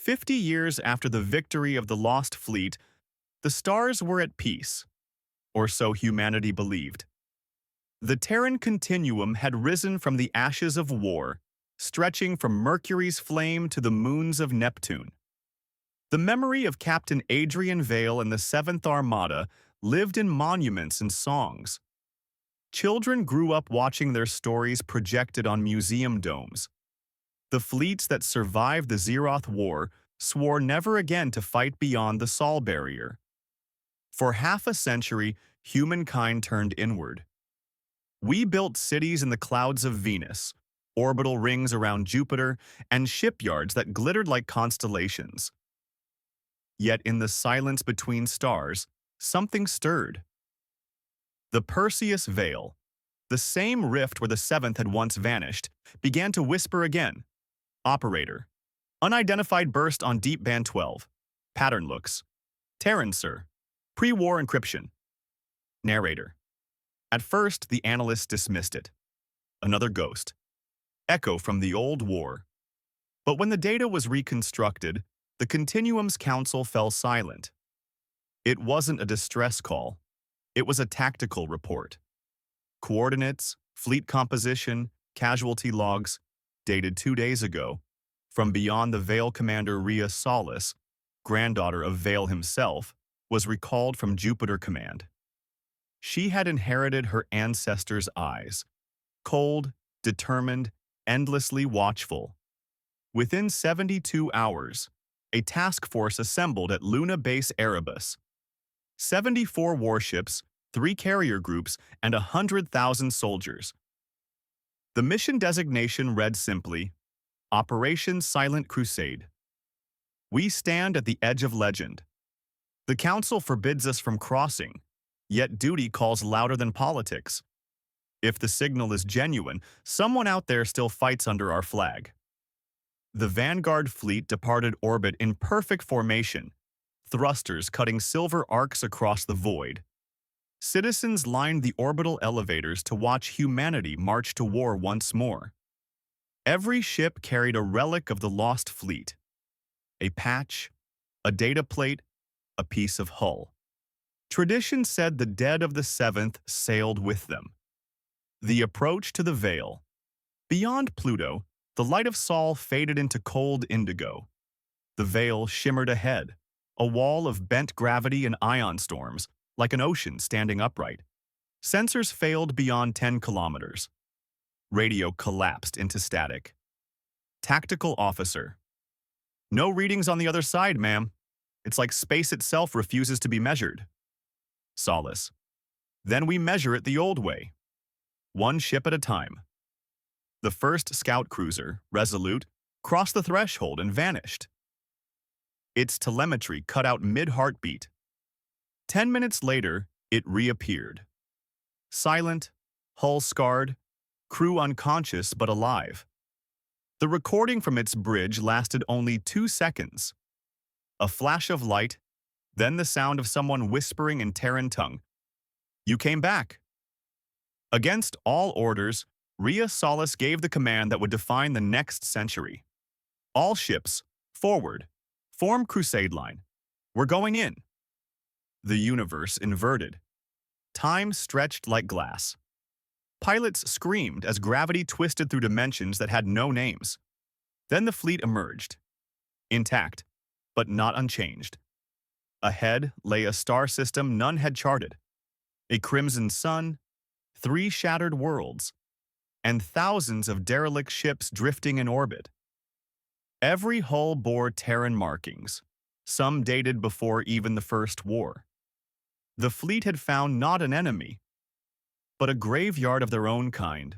50 years after the victory of the Lost Fleet, the stars were at peace, or so humanity believed. The Terran Continuum had risen from the ashes of war, stretching from Mercury's flame to the moons of Neptune. The memory of Captain Adrien Vale and the Seventh Armada lived in monuments and songs. Children grew up watching their stories projected on museum domes. The fleets that survived the Zeroth War swore never again to fight beyond the Sol barrier. For half a century, humankind turned inward. We built cities in the clouds of Venus, orbital rings around Jupiter, and shipyards that glittered like constellations. Yet in the silence between stars, something stirred. The Perseus Veil, the same rift where the seventh had once vanished, began to whisper again. Operator. Unidentified burst on deep band 12. Pattern looks. Terran, sir. Pre-war encryption. Narrator. At first, the analysts dismissed it. Another ghost. Echo from the old war. But when the data was reconstructed, the Continuum's council fell silent. It wasn't a distress call. It was a tactical report. Coordinates, fleet composition, casualty logs, dated 2 days ago, from beyond the Veil commander Rhea Solas, granddaughter of Vale himself, was recalled from Jupiter Command. She had inherited her ancestors' eyes, cold, determined, endlessly watchful. Within 72 hours, a task force assembled at Luna Base Erebus. 74 warships, 3 carrier groups, and 100,000 soldiers. The mission designation read simply, Operation Silent Crusade. We stand at the edge of legend. The Council forbids us from crossing, yet duty calls louder than politics. If the signal is genuine, someone out there still fights under our flag. The Vanguard Fleet departed orbit in perfect formation, thrusters cutting silver arcs across the void. Citizens lined the orbital elevators to watch humanity march to war once more. Every ship carried a relic of the lost fleet. A patch, a data plate, a piece of hull. Tradition said the dead of the seventh sailed with them. The approach to the Veil. Beyond Pluto, the light of Sol faded into cold indigo. The Veil shimmered ahead, a wall of bent gravity and ion storms, like an ocean standing upright. Sensors failed beyond 10 kilometers. Radio collapsed into static. Tactical officer. No readings on the other side, ma'am. It's like space itself refuses to be measured. Solace. Then we measure it the old way. One ship at a time. The first scout cruiser, Resolute, crossed the threshold and vanished. Its telemetry cut out mid-heartbeat. 10 minutes later, it reappeared. Silent, hull scarred, crew unconscious but alive. The recording from its bridge lasted only 2 seconds. A flash of light, then the sound of someone whispering in Terran tongue. You came back. Against all orders, Rhea Solas gave the command that would define the next century. All ships, forward, form Crusade line. We're going in. The universe inverted. Time stretched like glass. Pilots screamed as gravity twisted through dimensions that had no names. Then the fleet emerged. Intact, but not unchanged. Ahead lay a star system none had charted. A crimson sun, 3 shattered worlds, and thousands of derelict ships drifting in orbit. Every hull bore Terran markings, some dated before even the First War. The fleet had found not an enemy, but a graveyard of their own kind.